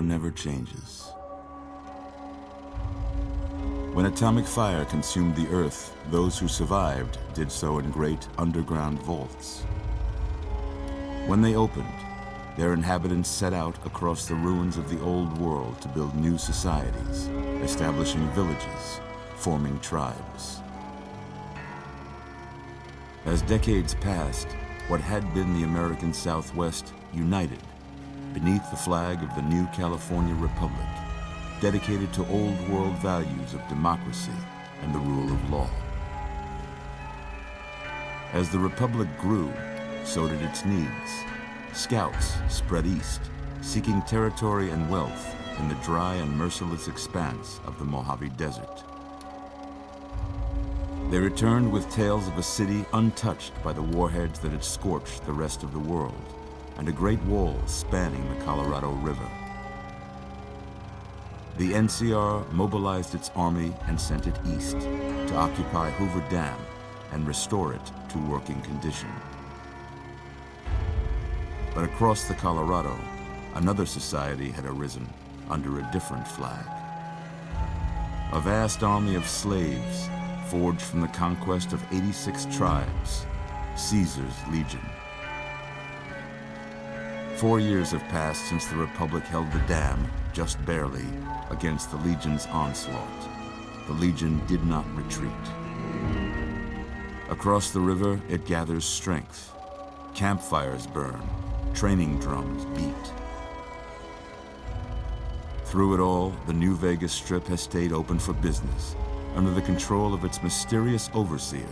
never changes. When atomic fire consumed the Earth, those who survived did so in great underground vaults. When they opened, their inhabitants set out across the ruins of the old world to build new societies, establishing villages, forming tribes. As decades passed, what had been the American Southwest united beneath the flag of the new California Republic, dedicated to old world values of democracy and the rule of law. As the Republic grew, so did its needs. Scouts spread east, seeking territory and wealth in the dry and merciless expanse of the Mojave Desert. They returned with tales of a city untouched by the warheads that had scorched the rest of the world, and a great wall spanning the Colorado River. The NCR mobilized its army and sent it east to occupy Hoover Dam and restore it to working condition. But across the Colorado, another society had arisen under a different flag. A vast army of slaves forged from the conquest of 86 tribes, Caesar's Legion. 4 years have passed since the Republic held the dam, just barely, against the Legion's onslaught. The Legion did not retreat. Across the river, it gathers strength. Campfires burn, training drums beat. Through it all, the New Vegas Strip has stayed open for business, under the control of its mysterious overseer,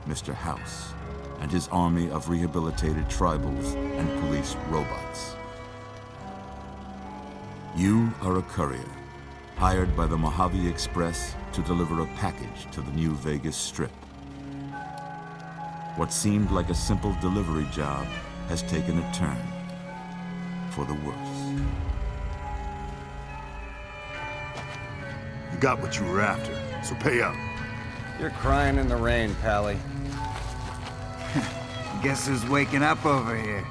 Mr. House, and his army of rehabilitated tribals and police robots. You are a courier, hired by the Mojave Express to deliver a package to the New Vegas Strip. What seemed like a simple delivery job has taken a turn for the worse. You got what you were after, so pay up. You're crying in the rain, Pally. Guess who's waking up over here?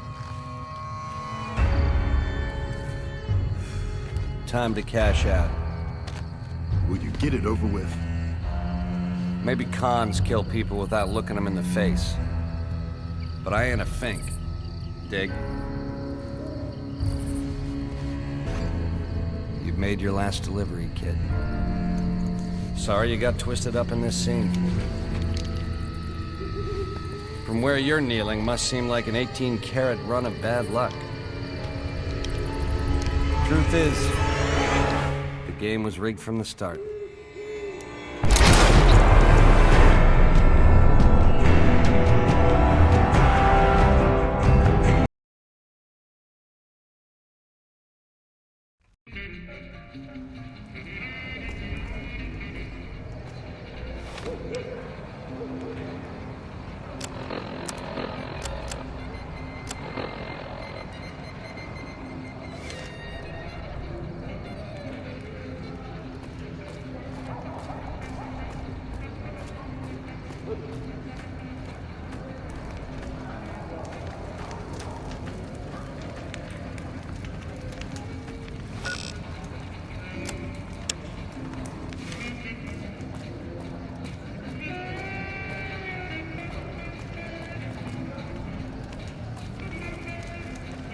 Time to cash out. Will you get it over with? Maybe cons kill people without looking them in the face. But I ain't a fink. Dig? You've made your last delivery, kid. Sorry you got twisted up in this scene. From where you're kneeling must seem like an 18-carat run of bad luck. Truth is, the game was rigged from the start.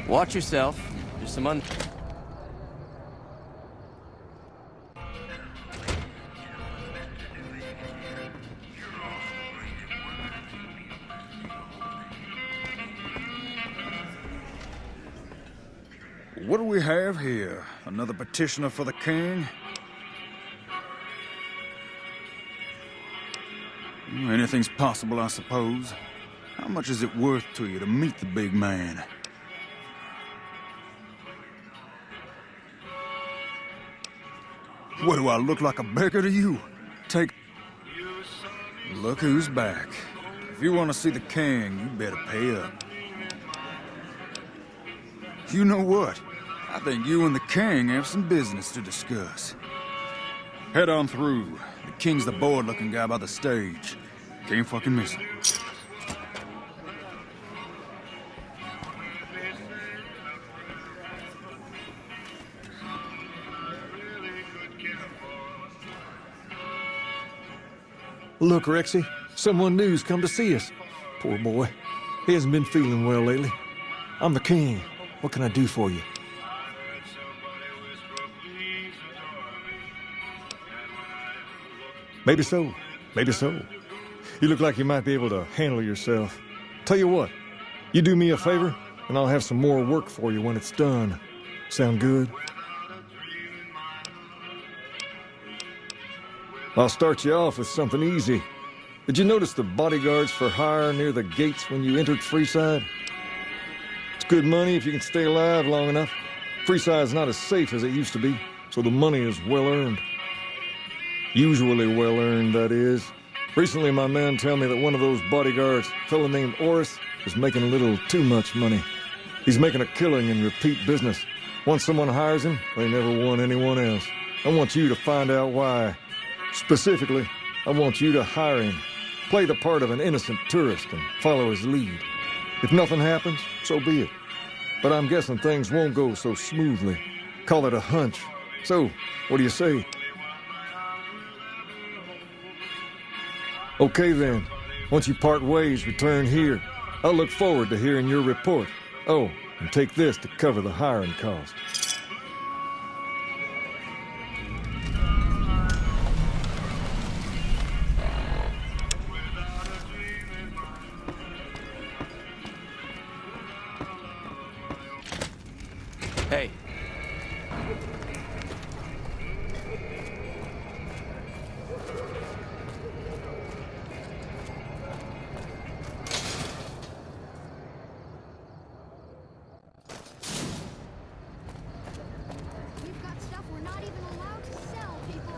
Watch yourself. There's some What do we have here? Another petitioner for the king? Anything's possible, I suppose. How much is it worth to you to meet the big man? What, do I look like a beggar to you? Take... Look who's back. If you want to see the king, you better pay up. You know what? I think you and the king have some business to discuss. Head on through. The king's the bored-looking guy by the stage. Can't fucking miss him. Look, Rexy, someone new's come to see us. Poor boy. He hasn't been feeling well lately. I'm the king. What can I do for you? Maybe so. Maybe so. You look like you might be able to handle yourself. Tell you what, you do me a favor, and I'll have some more work for you when it's done. Sound good? I'll start you off with something easy. Did you notice the bodyguards for hire near the gates when you entered Freeside? It's good money if you can stay alive long enough. Freeside's not as safe as it used to be, so the money is well earned. Usually well earned, that is. Recently, my man tell me that one of those bodyguards, a fellow named Oris, is making a little too much money. He's making a killing in repeat business. Once someone hires him, they never want anyone else. I want you to find out why. Specifically, I want you to hire him. Play the part of an innocent tourist and follow his lead. If nothing happens, so be it. But I'm guessing things won't go so smoothly. Call it a hunch. So, what do you say? Okay then. Once you part ways, return here. I'll look forward to hearing your report. Oh, and take this to cover the hiring cost. Hey. We've got stuff we're not even allowed to sell, people.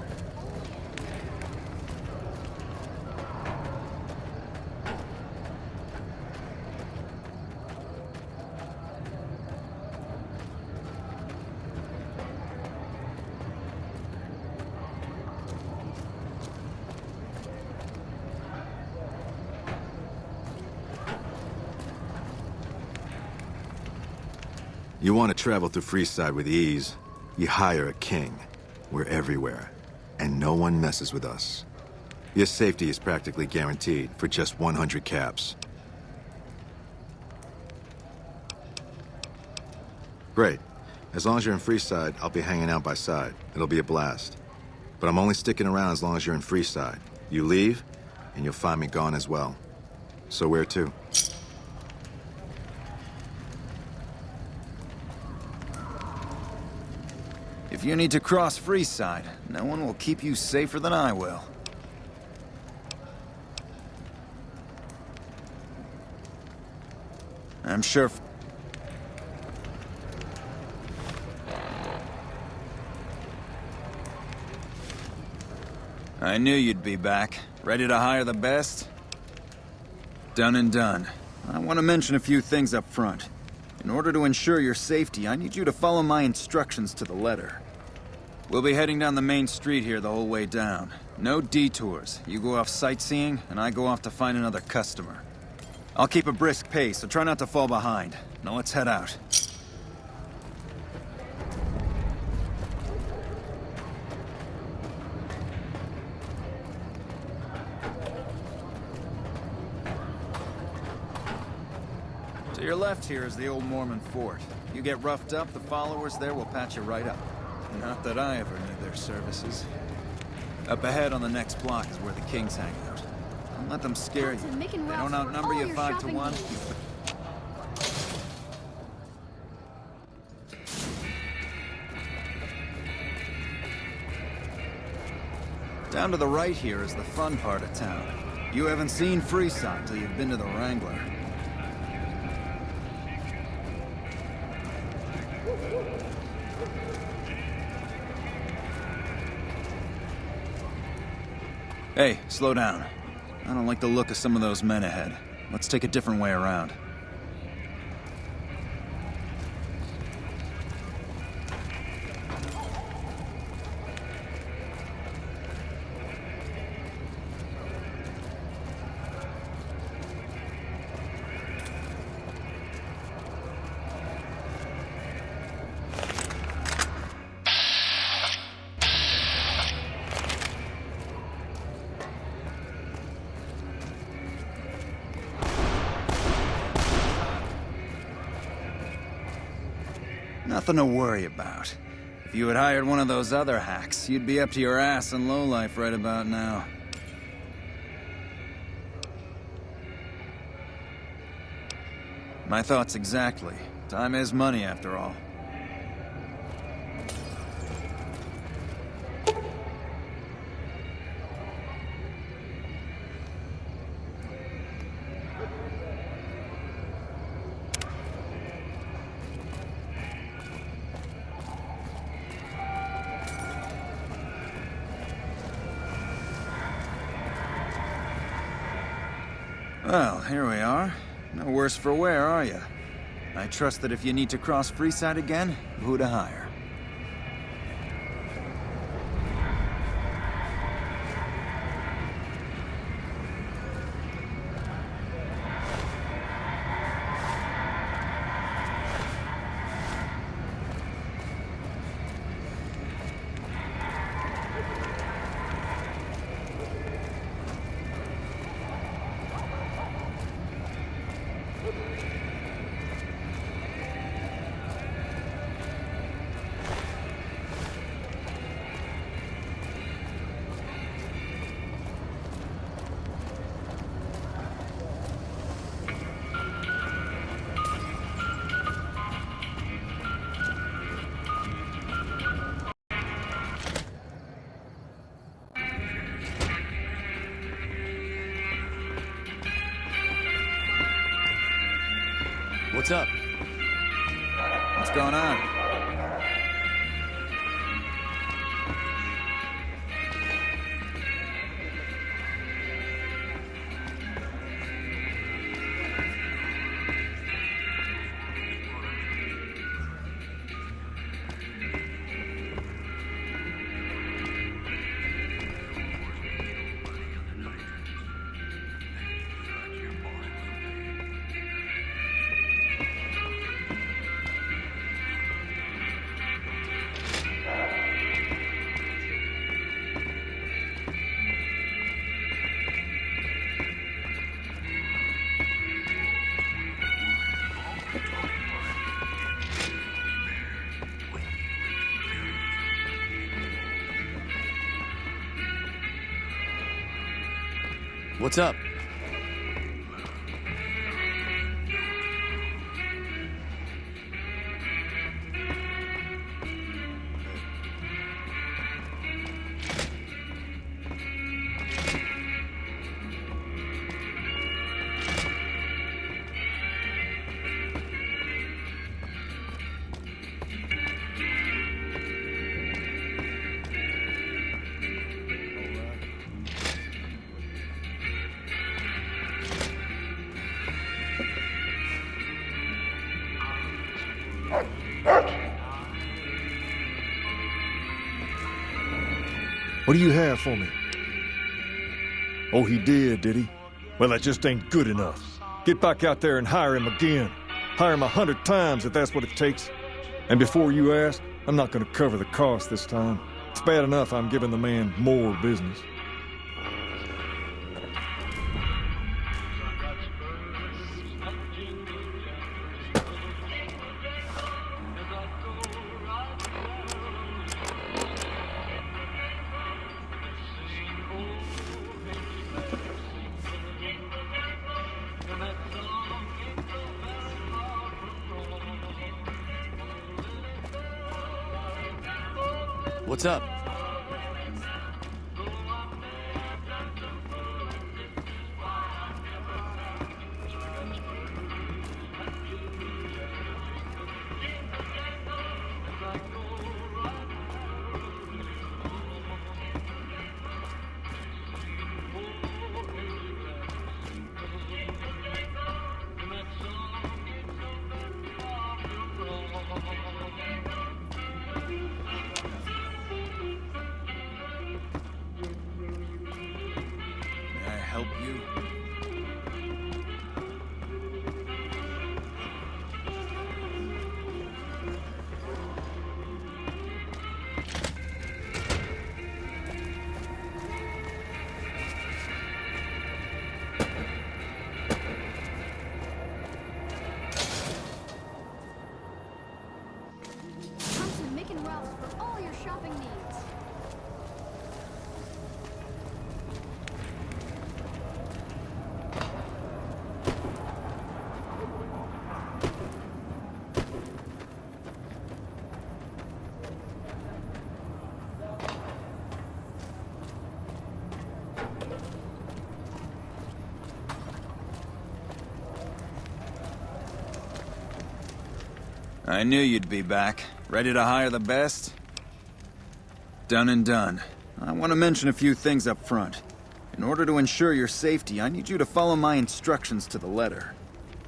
You want to travel through Freeside with ease, you hire a king. We're everywhere, and no one messes with us. Your safety is practically guaranteed for just 100 caps. Great. As long as you're in Freeside, I'll be hanging out by side. It'll be a blast. But I'm only sticking around as long as you're in Freeside. You leave, and you'll find me gone as well. So where to? If you need to cross Freeside, no one will keep you safer than I will. I'm sure... I knew you'd be back. Ready to hire the best? Done and done. I want to mention a few things up front. In order to ensure your safety, I need you to follow my instructions to the letter. We'll be heading down the main street here the whole way down. No detours. You go off sightseeing, and I go off to find another customer. I'll keep a brisk pace, so try not to fall behind. Now let's head out. To your left here is the old Mormon fort. You get roughed up, the followers there will patch you right up. Not that I ever need their services. Up ahead on the next block is where the kings hang out. Don't let them scare you. They don't outnumber you 5 to 1. Down to the right here is the fun part of town. You haven't seen Freeside till you've been to the Wrangler. Hey, slow down. I don't like the look of some of those men ahead. Let's take a different way around. Nothing to worry about. If you had hired one of those other hacks, you'd be up to your ass in lowlife right about now. My thoughts exactly. Time is money, after all. Well, here we are. No worse for wear, are you? I trust that if you need to cross Freeside again, who to hire. What's up? What's going on? What's up? What do you have for me? Oh, he did he? Well, that just ain't good enough. Get back out there and hire him again. Hire him 100 times if that's what it takes. And before you ask, I'm not gonna cover the cost this time. It's bad enough I'm giving the man more business. What's up? May I help you? I knew you'd be back. Ready to hire the best? Done and done. I want to mention a few things up front. In order to ensure your safety, I need you to follow my instructions to the letter.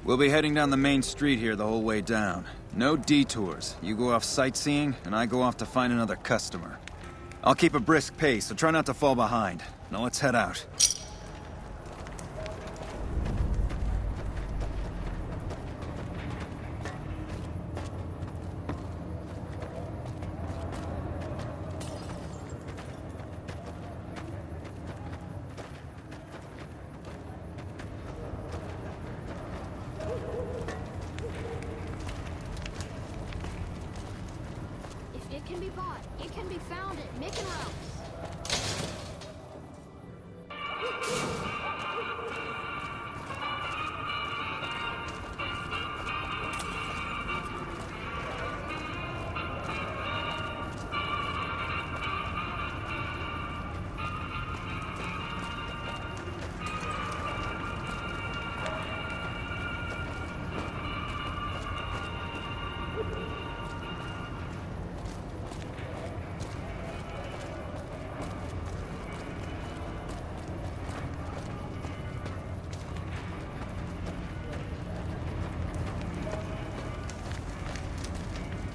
We'll be heading down the main street here the whole way down. No detours. You go off sightseeing, and I go off to find another customer. I'll keep a brisk pace, so try not to fall behind. Now let's head out. If it can be bought, it can be found at Mickey Mouse.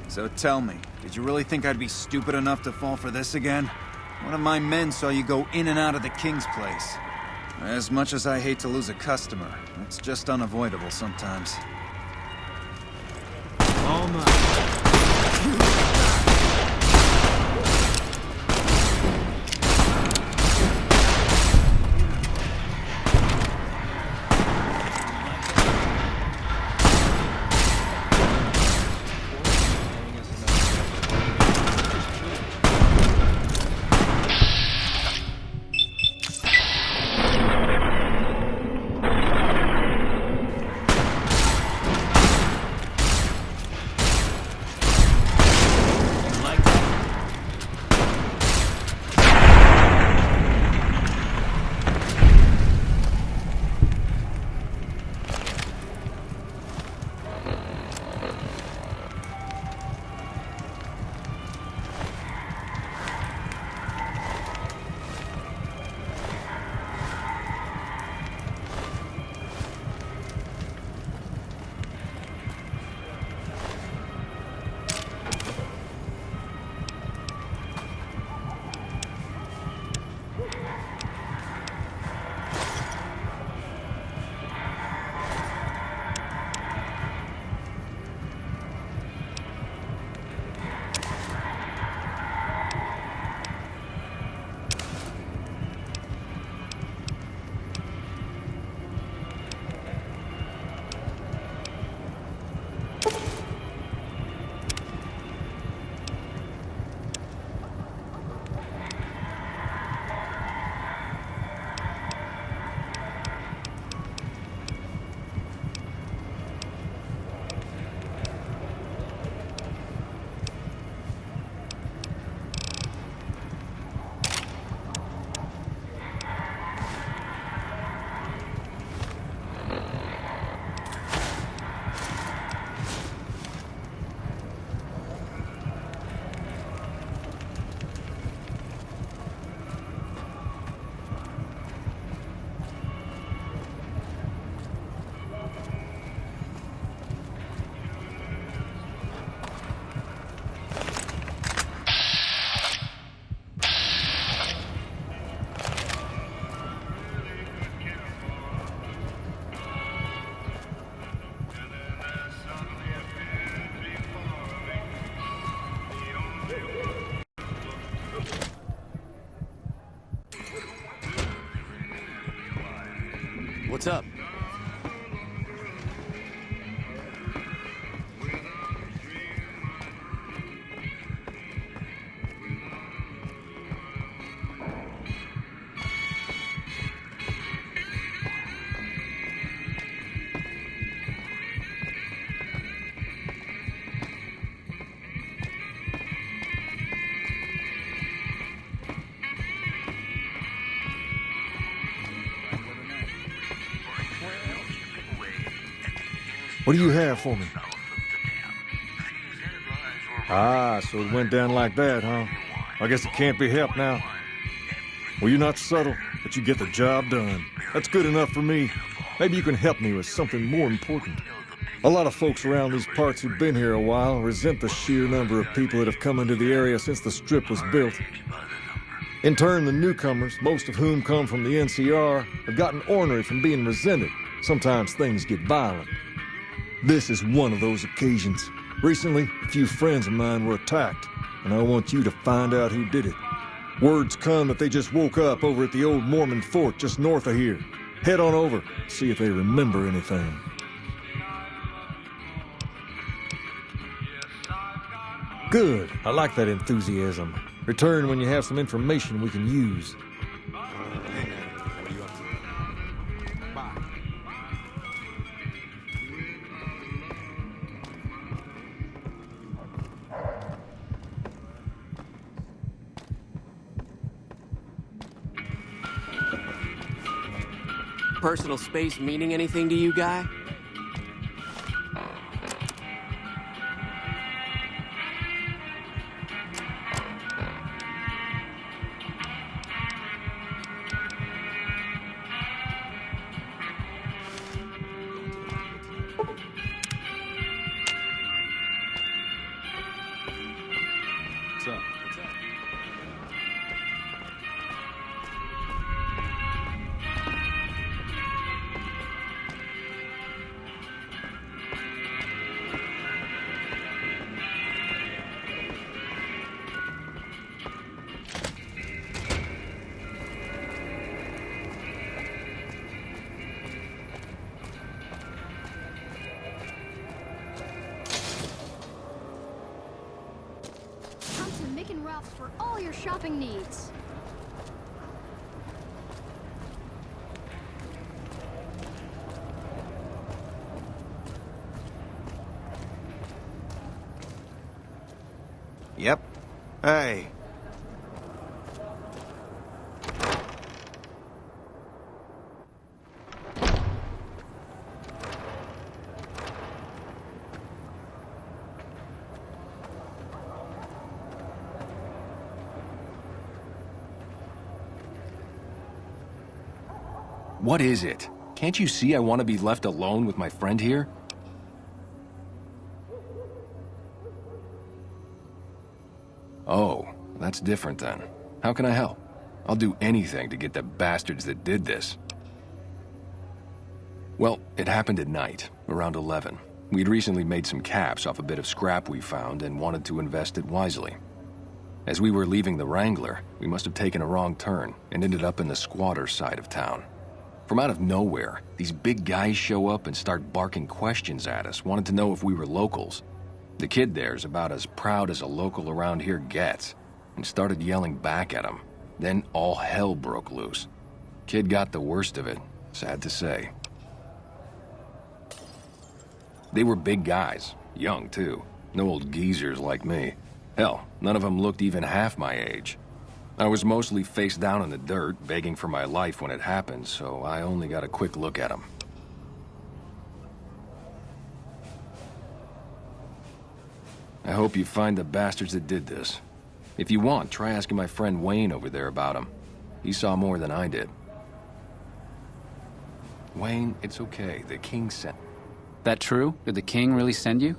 So tell me, did you really think I'd be stupid enough to fall for this again? One of my men saw you go in and out of the King's place. As much as I hate to lose a customer, it's just unavoidable sometimes. All mine. What's up? What do you have for me? Ah, so it went down like that, huh? I guess it can't be helped now. Well, you're not subtle, but you get the job done. That's good enough for me. Maybe you can help me with something more important. A lot of folks around these parts who've been here a while resent the sheer number of people that have come into the area since the Strip was built. In turn, the newcomers, most of whom come from the NCR, have gotten ornery from being resented. Sometimes things get violent. This is one of those occasions. Recently, a few friends of mine were attacked, and I want you to find out who did it. Word's come that they just woke up over at the old Mormon fort just north of here. Head on over, see if they remember anything. Good. I like that enthusiasm. Return when you have some information we can use. Personal space meaning anything to you, guy? What's up? Come to Mick and Ralph's for all your shopping needs. Yep. Hey. What is it? Can't you see I want to be left alone with my friend here? Oh, that's different then. How can I help? I'll do anything to get the bastards that did this. Well, it happened at night, around 11. We'd recently made some caps off a bit of scrap we found and wanted to invest it wisely. As we were leaving the Wrangler, we must have taken a wrong turn and ended up in the squatter side of town. From out of nowhere, these big guys show up and start barking questions at us, wanted to know if we were locals. The kid there's about as proud as a local around here gets, and started yelling back at him. Then all hell broke loose. Kid got the worst of it, sad to say. They were big guys, young too, no old geezers like me. Hell, none of them looked even half my age. I was mostly face down in the dirt, begging for my life when it happened, so I only got a quick look at them. I hope you find the bastards that did this. If you want, try asking my friend Wayne over there about him. He saw more than I did. Wayne, it's okay. The king sent... That true? Did the king really send you?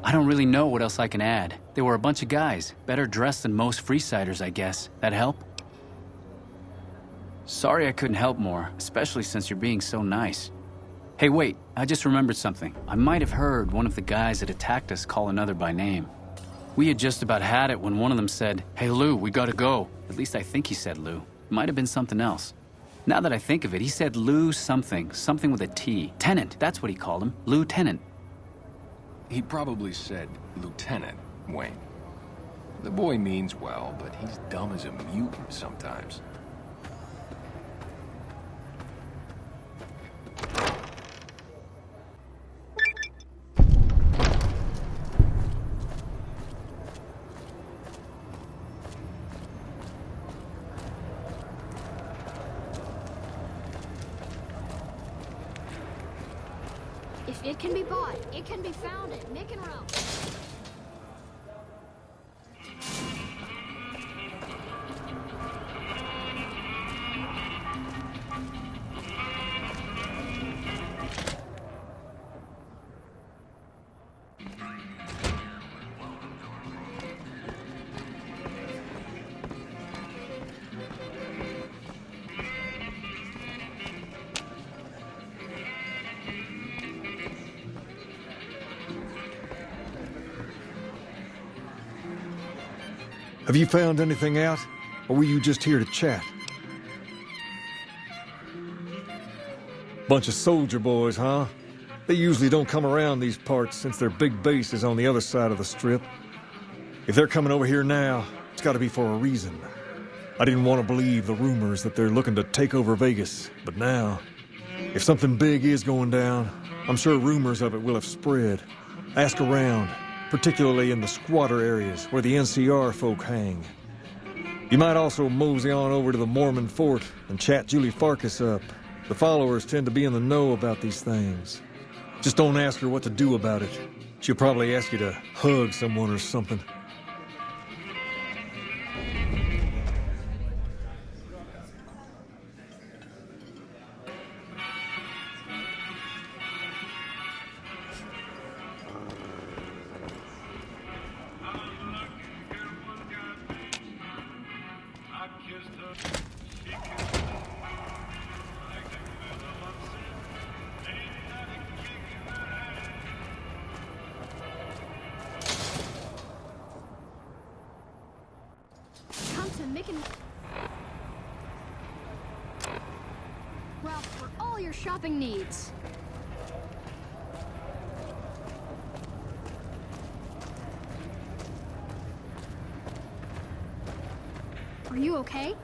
I don't really know what else I can add. They were a bunch of guys, better dressed than most Freesiders, I guess. That help? Sorry I couldn't help more, especially since you're being so nice. Hey, wait, I just remembered something. I might have heard one of the guys that attacked us call another by name. We had just about had it when one of them said, "Hey Lou, we gotta go." At least I think he said Lou. It might have been something else. Now that I think of it, he said Lou something with a T. Tennant, that's what he called him. Lieutenant. He probably said Lieutenant Wayne. The boy means well, but he's dumb as a mutant sometimes. If it can be bought, it can be found at Mick and Ralph's. Have you found anything out? Or were you just here to chat? Bunch of soldier boys, huh? They usually don't come around these parts since their big base is on the other side of the strip. If they're coming over here now, it's gotta be for a reason. I didn't want to believe the rumors that they're looking to take over Vegas, but now, if something big is going down, I'm sure rumors of it will have spread. Ask around, particularly in the squatter areas where the NCR folk hang. You might also mosey on over to the Mormon fort and chat Julie Farkas up. The followers tend to be in the know about these things. Just don't ask her what to do about it. She'll probably ask you to hug someone or something. Come to Mick and Ralph for all your shopping needs. Are you okay?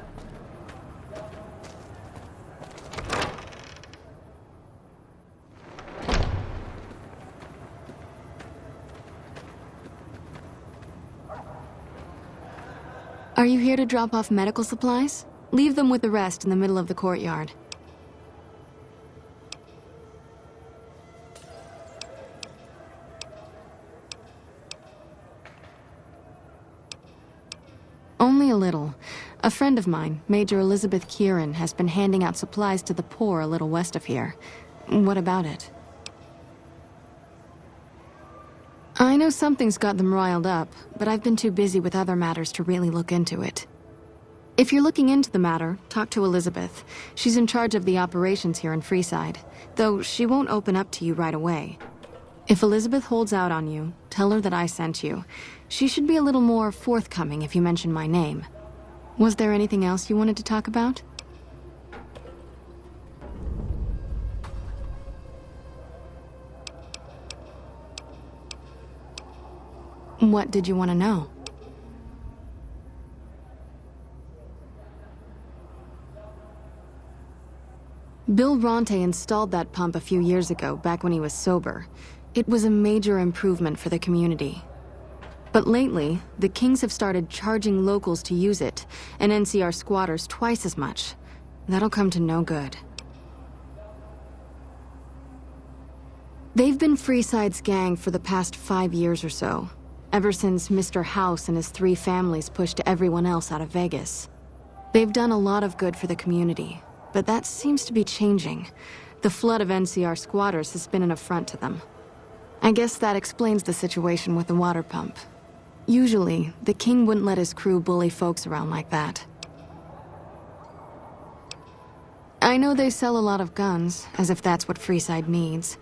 Are you here to drop off medical supplies? Leave them with the rest in the middle of the courtyard. Only a little. A friend of mine, Major Elizabeth Kieran, has been handing out supplies to the poor a little west of here. What about it? I know something's got them riled up, but I've been too busy with other matters to really look into it. If you're looking into the matter, talk to Elizabeth. She's in charge of the operations here in Freeside, though she won't open up to you right away. If Elizabeth holds out on you, tell her that I sent you. She should be a little more forthcoming if you mention my name. Was there anything else you wanted to talk about? What did you want to know? Bill Ronte installed that pump a few years ago, back when he was sober. It was a major improvement for the community. But lately, the Kings have started charging locals to use it, and NCR squatters twice as much. That'll come to no good. They've been Freeside's gang for the past 5 years or so, ever since Mr. House and his 3 families pushed everyone else out of Vegas. They've done a lot of good for the community, but that seems to be changing. The flood of NCR squatters has been an affront to them. I guess that explains the situation with the water pump. Usually, the king wouldn't let his crew bully folks around like that. I know they sell a lot of guns, as if that's what Freeside needs.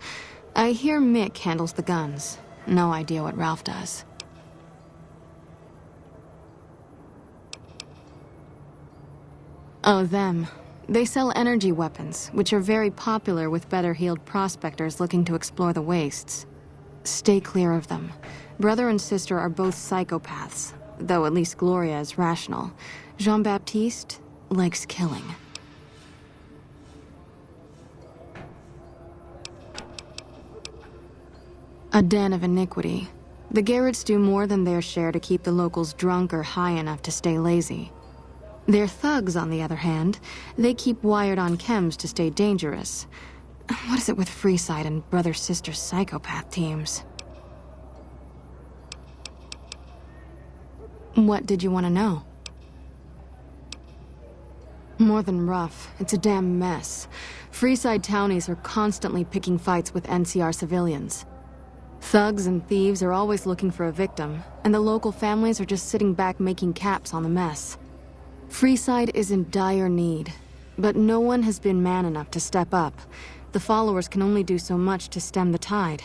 I hear Mick handles the guns. No idea what Ralph does. Oh, them. They sell energy weapons, which are very popular with better-heeled prospectors looking to explore the wastes. Stay clear of them. Brother and sister are both psychopaths, though at least Gloria is rational. Jean-Baptiste likes killing. A den of iniquity. The Garretts do more than their share to keep the locals drunk or high enough to stay lazy. Their thugs, on the other hand, they keep wired on chems to stay dangerous. What is it with Freeside and brother-sister psychopath teams? What did you want to know? More than rough, it's a damn mess. Freeside townies are constantly picking fights with NCR civilians. Thugs and thieves are always looking for a victim, and the local families are just sitting back making caps on the mess. Freeside is in dire need, but no one has been man enough to step up. The followers can only do so much to stem the tide.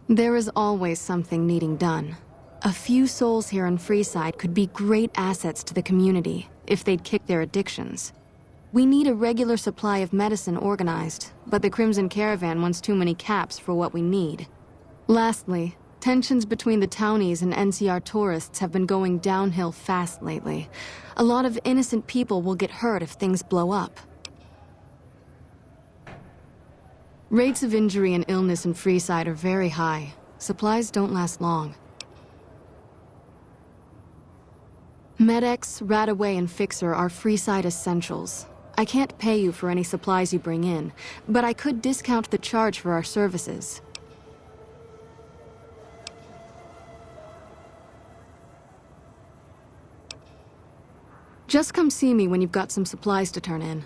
There is always something needing done. A few souls here in Freeside could be great assets to the community if they'd kick their addictions. We need a regular supply of medicine organized, but the Crimson Caravan wants too many caps for what we need. Lastly, tensions between the townies and NCR tourists have been going downhill fast lately. A lot of innocent people will get hurt if things blow up. Rates of injury and illness in Freeside are very high. Supplies don't last long. Med-X, Radaway, and Fixer are Freeside essentials. I can't pay you for any supplies you bring in, but I could discount the charge for our services. Just come see me when you've got some supplies to turn in.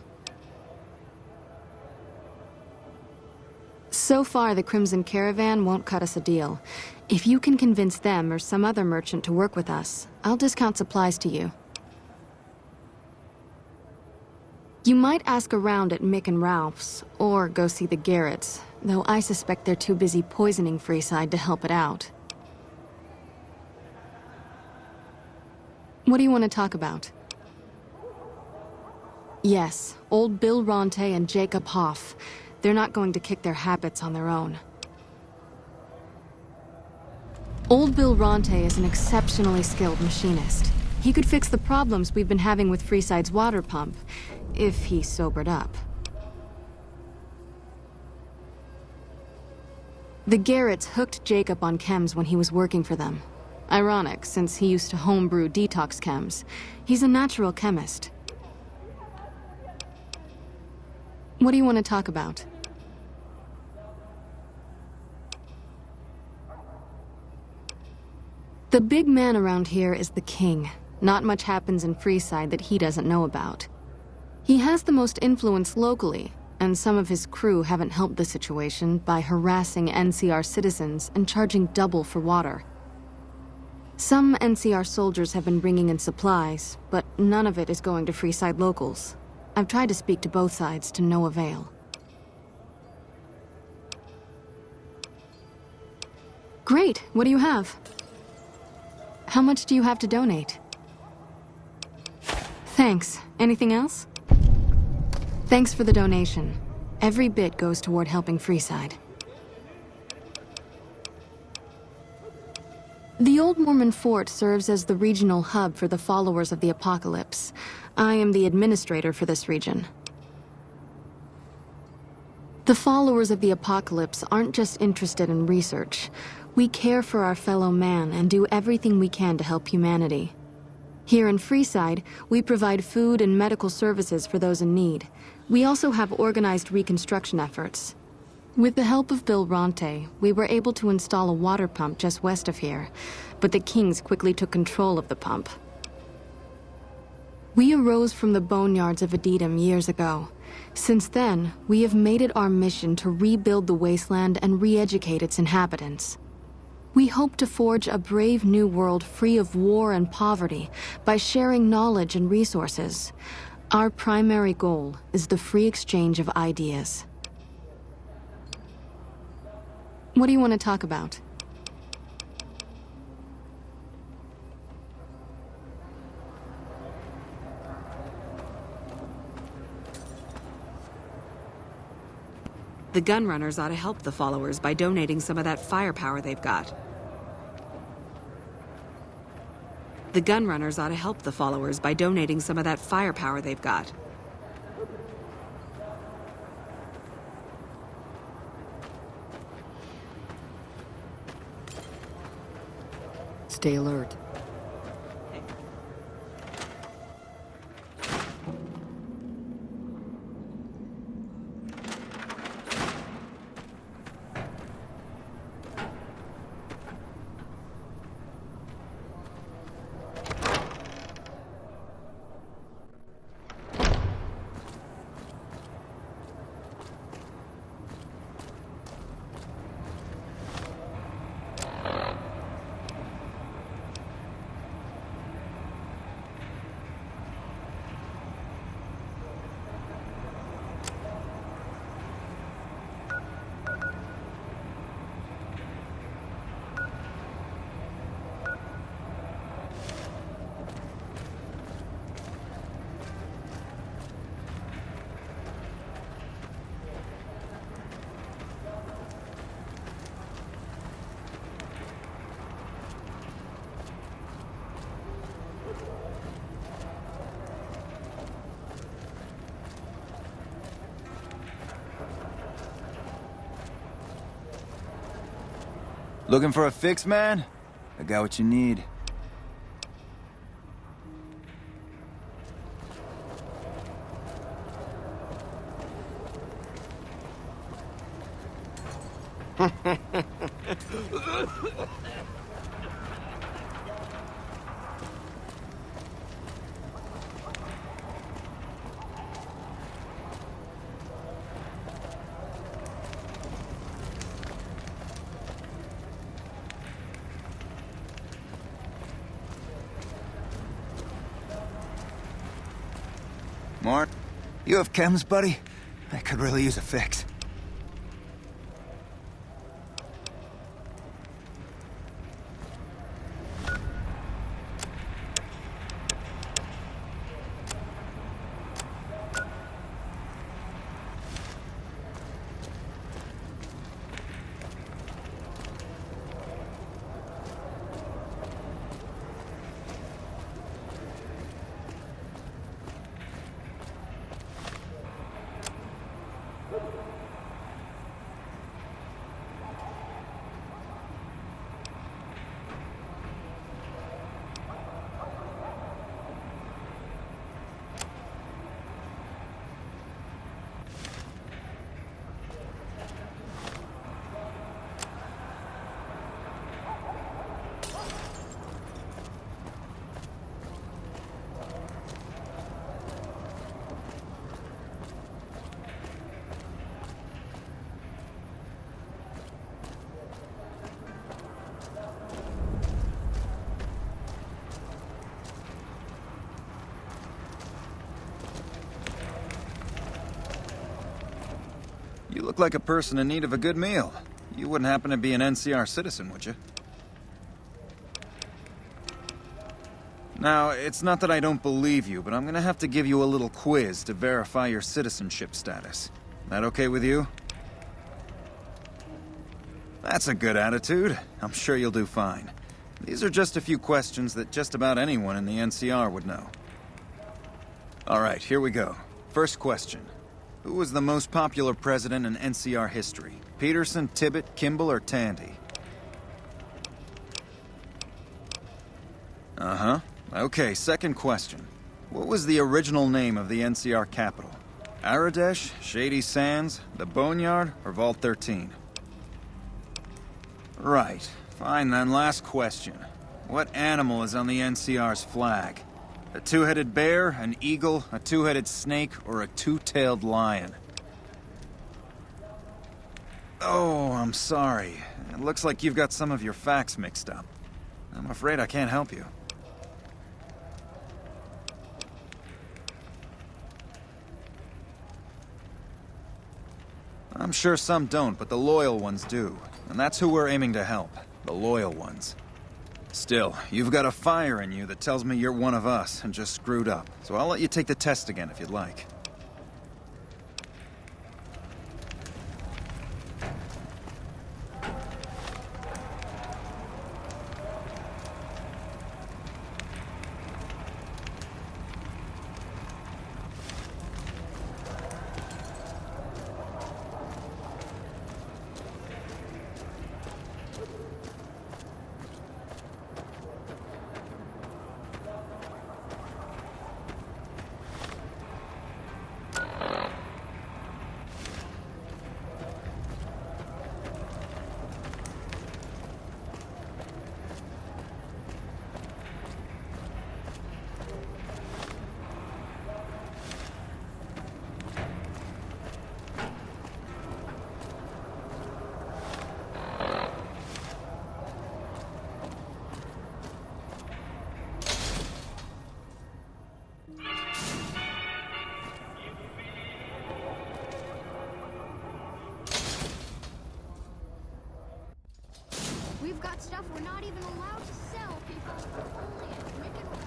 So far, the Crimson Caravan won't cut us a deal. If you can convince them or some other merchant to work with us, I'll discount supplies to you. You might ask around at Mick and Ralph's, or go see the Garretts, though I suspect they're too busy poisoning Freeside to help it out. What do you want to talk about? Yes, old Bill Ronte and Jacob Hoff. They're not going to kick their habits on their own. Old Bill Ronte is an exceptionally skilled machinist. He could fix the problems we've been having with Freeside's water pump, if he sobered up. The Garretts hooked Jacob on chems when he was working for them. Ironic, since he used to homebrew detox chems. He's a natural chemist. What do you want to talk about? The big man around here is the king. Not much happens in Freeside that he doesn't know about. He has the most influence locally, and some of his crew haven't helped the situation by harassing NCR citizens and charging double for water. Some NCR soldiers have been bringing in supplies, but none of it is going to Freeside locals. I've tried to speak to both sides to no avail. Great, what do you have? How much do you have to donate? Thanks. Anything else? Thanks for the donation. Every bit goes toward helping Freeside. The Old Mormon Fort serves as the regional hub for the followers of the Apocalypse. I am the administrator for this region. The followers of the Apocalypse aren't just interested in research. We care for our fellow man and do everything we can to help humanity. Here in Freeside, we provide food and medical services for those in need. We also have organized reconstruction efforts. With the help of Bill Ronte, we were able to install a water pump just west of here, but the Kings quickly took control of the pump. We arose from the boneyards of Edidam years ago. Since then, we have made it our mission to rebuild the wasteland and re-educate its inhabitants. We hope to forge a brave new world free of war and poverty by sharing knowledge and resources. Our primary goal is the free exchange of ideas. What do you want to talk about? The Gunrunners ought to help the followers by donating some of that firepower they've got. The Gunrunners ought to help the followers by donating some of that firepower they've got. Stay alert. Looking for a fix, man? I got what you need. Mark, you have chems, buddy? I could really use a fix. You look like a person in need of a good meal. You wouldn't happen to be an NCR citizen, would you? Now, it's not that I don't believe you, but I'm gonna have to give you a little quiz to verify your citizenship status. That okay with you? That's a good attitude. I'm sure you'll do fine. These are just a few questions that just about anyone in the NCR would know. All right, here we go. First question. Who was the most popular president in NCR history? Peterson, Tibbet, Kimball, or Tandy? Uh-huh. Okay, second question. What was the original name of the NCR capital? Aradesh, Shady Sands, the Boneyard, or Vault 13? Right. Fine then, last question. What animal is on the NCR's flag? A two-headed bear, an eagle, a two-headed snake, or a two-tailed lion? Oh, I'm sorry. It looks like you've got some of your facts mixed up. I'm afraid I can't help you. I'm sure some don't, but the loyal ones do. And that's who we're aiming to help. The loyal ones. Still, you've got a fire in you that tells me you're one of us and just screwed up. So I'll let you take the test again if you'd like. We've got stuff we're not even allowed to sell, people. Only at Mickey Mouse.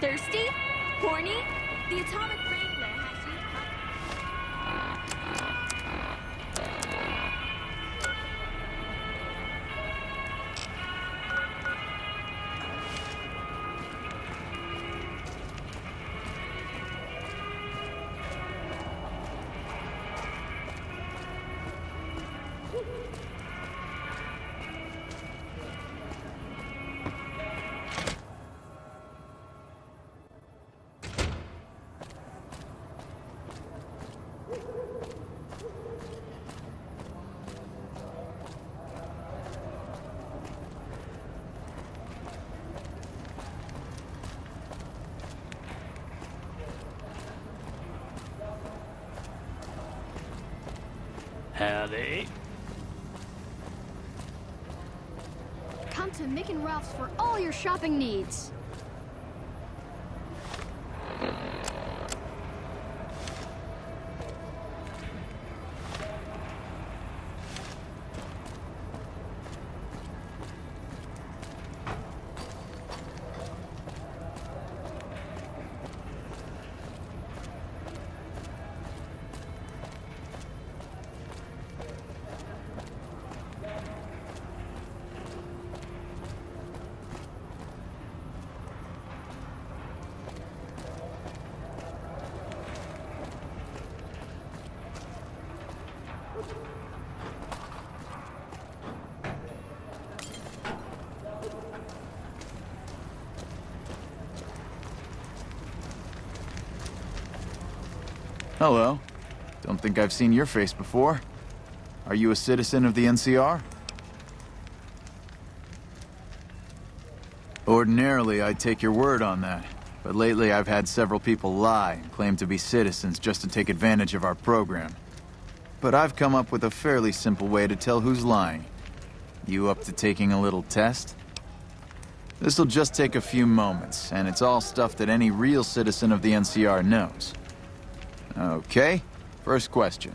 Thirsty? Horny? The Atomic Wrangler has you. Howdy. Come to Mick and Ralph's for all your shopping needs. Hello. Don't think I've seen your face before. Are you a citizen of the NCR? Ordinarily, I'd take your word on that. But lately, I've had several people lie and claim to be citizens just to take advantage of our program. But I've come up with a fairly simple way to tell who's lying. You up to taking a little test? This'll just take a few moments, and it's all stuff that any real citizen of the NCR knows. Okay, first question.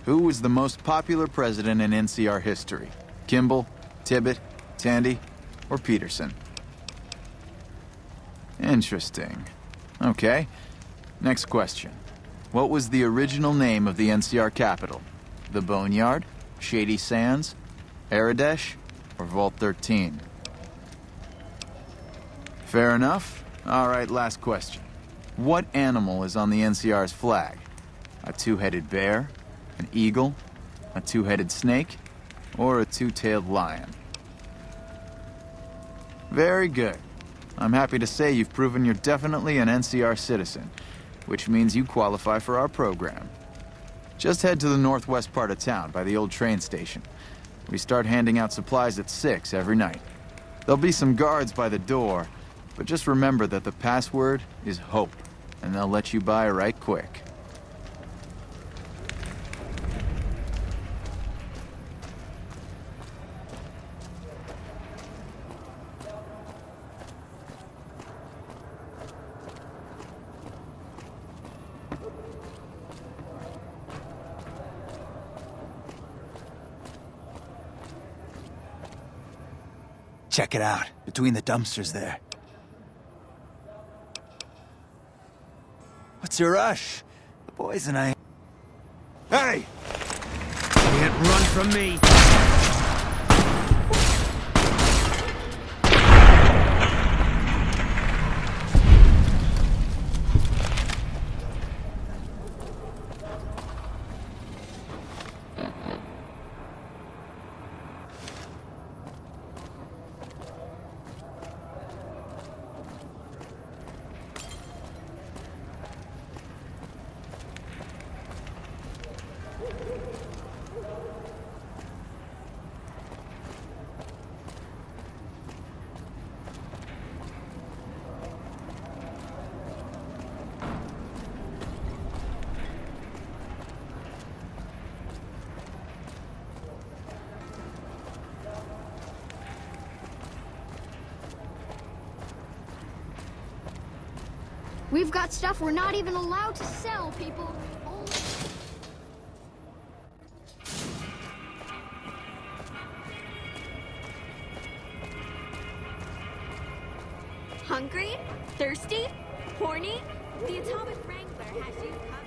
Who was the most popular president in NCR history? Kimball, Tibbet, Tandy, or Peterson? Interesting. Okay, next question. What was the original name of the NCR capital? The Boneyard, Shady Sands, Aradesh, or Vault 13? Fair enough. All right, last question. What animal is on the NCR's flag? A two-headed bear, an eagle, a two-headed snake, or a two-tailed lion? Very good. I'm happy to say you've proven you're definitely an NCR citizen, which means you qualify for our program. Just head to the northwest part of town by the old train station. We start handing out supplies at 6 every night. There'll be some guards by the door, but just remember that the password is HOPE, and they'll let you by right quick. Check it out, between the dumpsters there. What's your rush? The boys and I... Hey! Can't run from me! We've got stuff we're not even allowed to sell, people. Hungry? Thirsty? Horny? The Atomic Wrangler has you covered.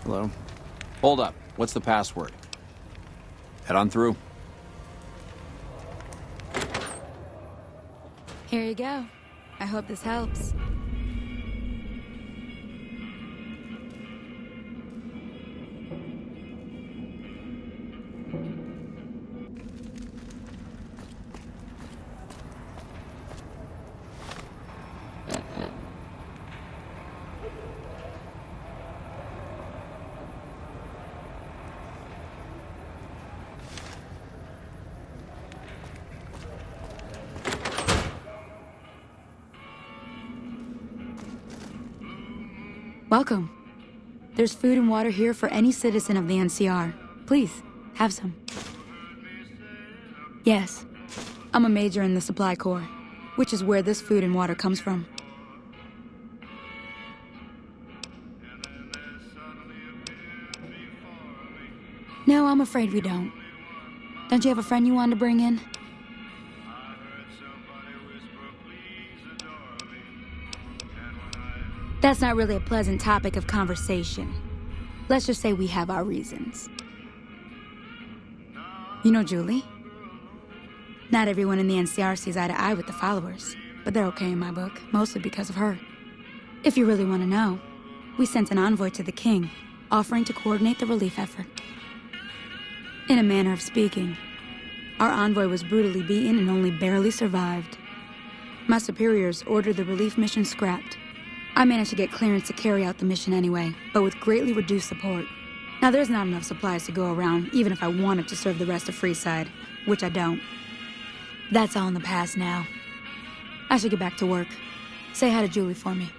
Hello? Hold up. What's the password? Head on through. Here you go. I hope this helps. Welcome. There's food and water here for any citizen of the NCR. Please, have some. Yes, I'm a major in the Supply Corps, which is where this food and water comes from. No, I'm afraid we don't. Don't you have a friend you wanted to bring in? That's not really a pleasant topic of conversation. Let's just say we have our reasons. You know Julie? Not everyone in the NCR sees eye to eye with the followers, but they're okay in my book, mostly because of her. If you really want to know, we sent an envoy to the king, offering to coordinate the relief effort. In a manner of speaking, our envoy was brutally beaten and only barely survived. My superiors ordered the relief mission scrapped. I managed to get clearance to carry out the mission anyway, but with greatly reduced support. Now there's not enough supplies to go around, even if I wanted to serve the rest of Freeside, which I don't. That's all in the past now. I should get back to work. Say hi to Julie for me.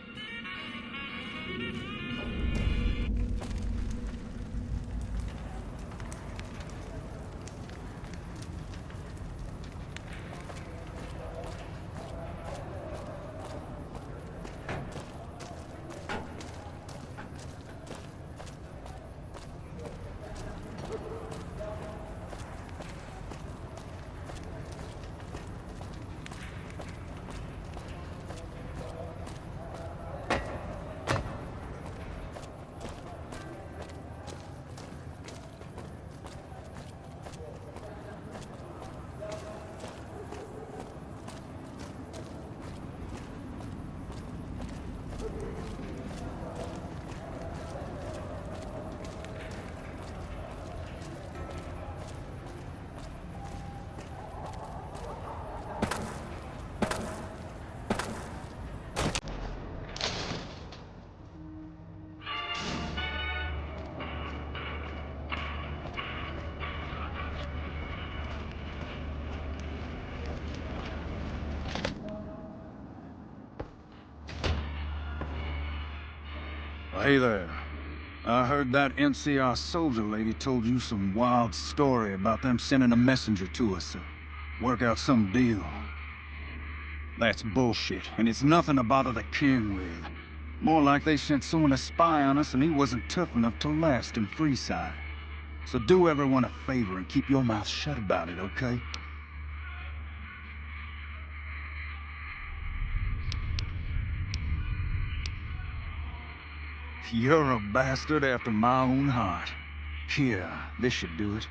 Hey there. I heard that NCR soldier lady told you some wild story about them sending a messenger to us to work out some deal. That's bullshit, and it's nothing to bother the king with. More like they sent someone to spy on us and he wasn't tough enough to last in Freeside. So do everyone a favor and keep your mouth shut about it, okay? You're a bastard after my own heart. Here, this should do it.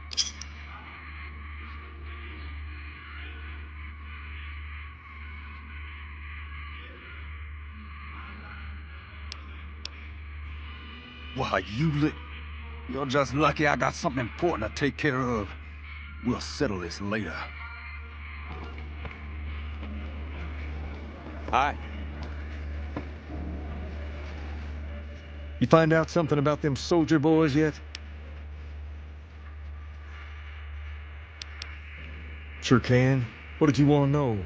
Why, You're just lucky I got something important to take care of. We'll settle this later. Hi. You find out something about them soldier boys yet? Sure can. What did you want to know?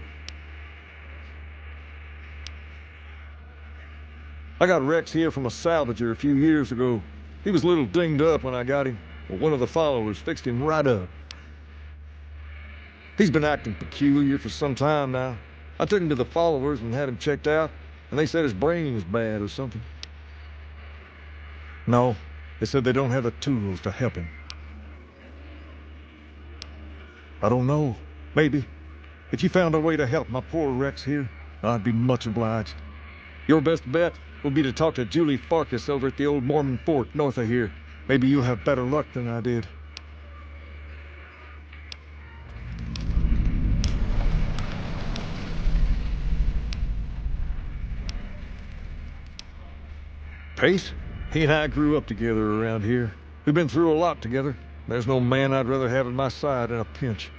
I got Rex here from a salvager a few years ago. He was a little dinged up when I got him. Well, one of the followers fixed him right up. He's been acting peculiar for some time now. I took him to the followers and had him checked out, and they said his brain was bad or something. No, they said they don't have the tools to help him. I don't know. Maybe. If you found a way to help my poor Rex here, I'd be much obliged. Your best bet would be to talk to Julie Farkas over at the old Mormon fort north of here. Maybe you'll have better luck than I did. Pace? He and I grew up together around here. We've been through a lot together. There's no man I'd rather have at my side in a pinch.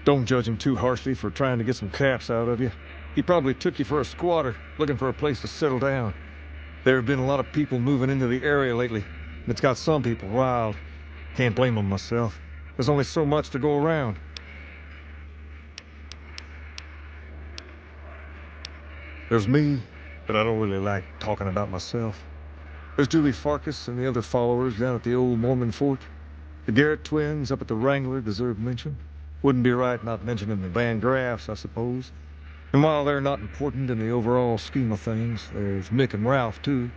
Don't judge him too harshly for trying to get some caps out of you. He probably took you for a squatter, looking for a place to settle down. There have been a lot of people moving into the area lately, and it's got some people riled. Can't blame them myself. There's only so much to go around. There's me, but I don't really like talking about myself. There's Julie Farkas and the other followers down at the old Mormon fort. The Garrett twins up at the Wrangler deserve mention. Wouldn't be right not mentioning the Van Graffs, I suppose. And while they're not important in the overall scheme of things, there's Mick and Ralph, too.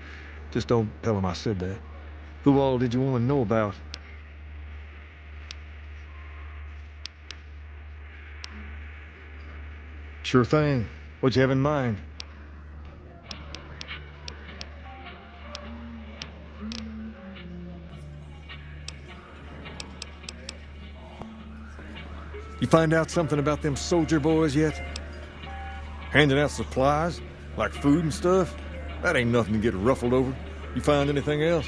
Just don't tell them I said that. Who all did you want to know about? Sure thing. What'd you have in mind? You find out something about them soldier boys yet? Handing out supplies? Like food and stuff? That ain't nothing to get ruffled over. You find anything else?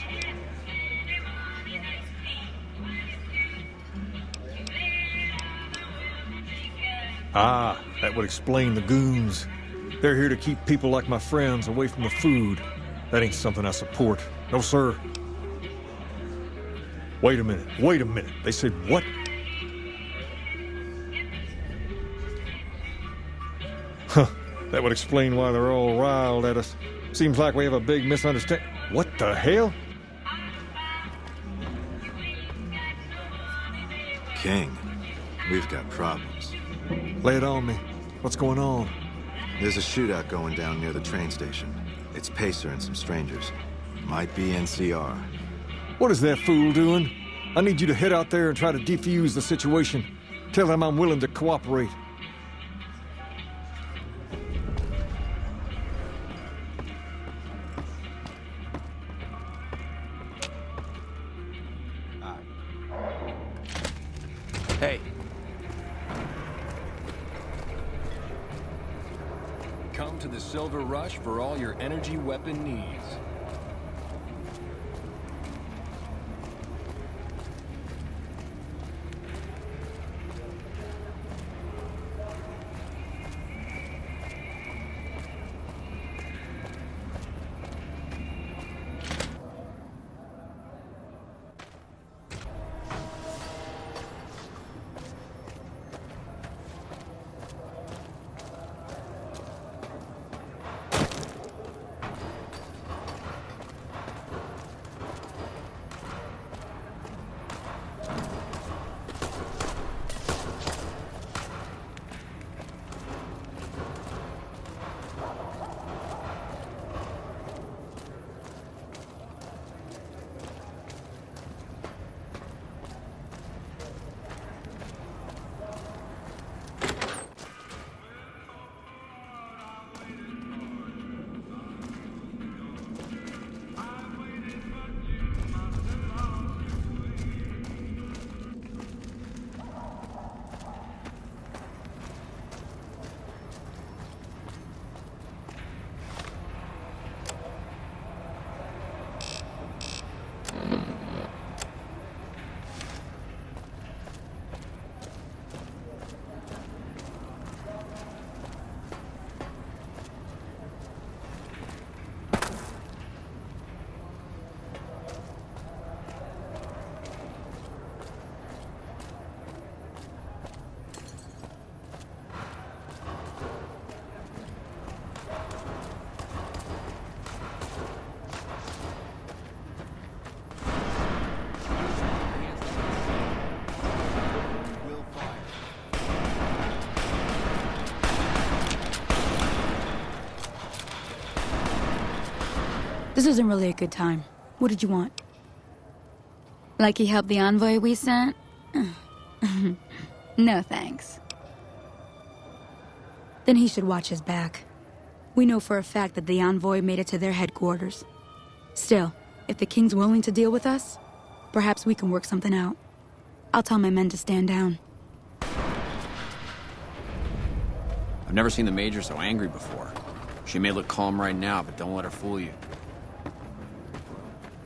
Ah, that would explain the goons. They're here to keep people like my friends away from the food. That ain't something I support. No, sir. Wait a minute. They said what? Huh. That would explain why they're all riled at us. Seems like we have a big misunderstanding. What the hell? King, we've got problems. Lay it on me. What's going on? There's a shootout going down near the train station. It's Pacer and some strangers. Might be NCR. What is that fool doing? I need you to head out there and try to defuse the situation. Tell them I'm willing to cooperate. Hey. Come to the Silver Rush for all your energy weapon needs. This isn't really a good time. What did you want? Like he helped the envoy we sent? No thanks. Then he should watch his back. We know for a fact that the envoy made it to their headquarters. Still, if the king's willing to deal with us, perhaps we can work something out. I'll tell my men to stand down. I've never seen the Major so angry before. She may look calm right now, but don't let her fool you.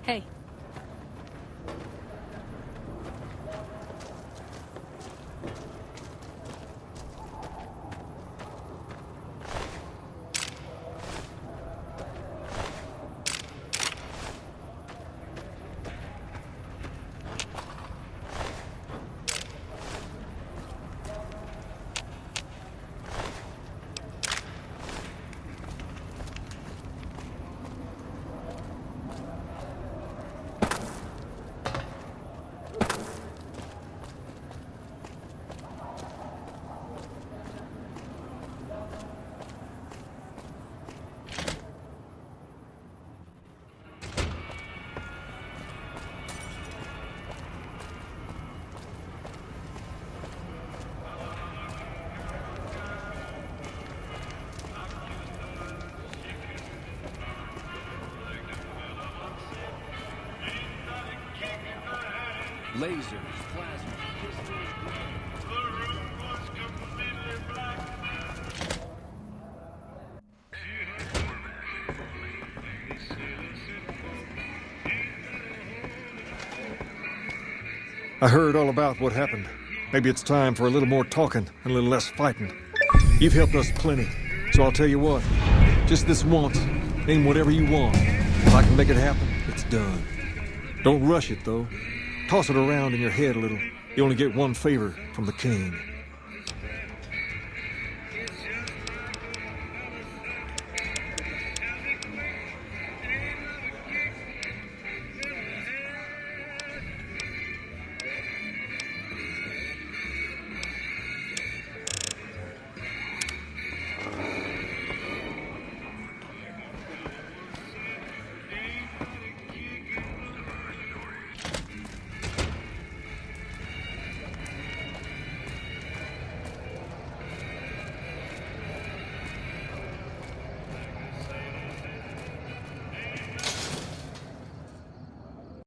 Hey. Lasers, plasma, pistols, I heard all about what happened. Maybe it's time for a little more talking and a little less fighting. You've helped us plenty, so I'll tell you what. Just this once, name whatever you want. If I can make it happen, it's done. Don't rush it, though. Toss it around in your head a little. You only get one favor from the king.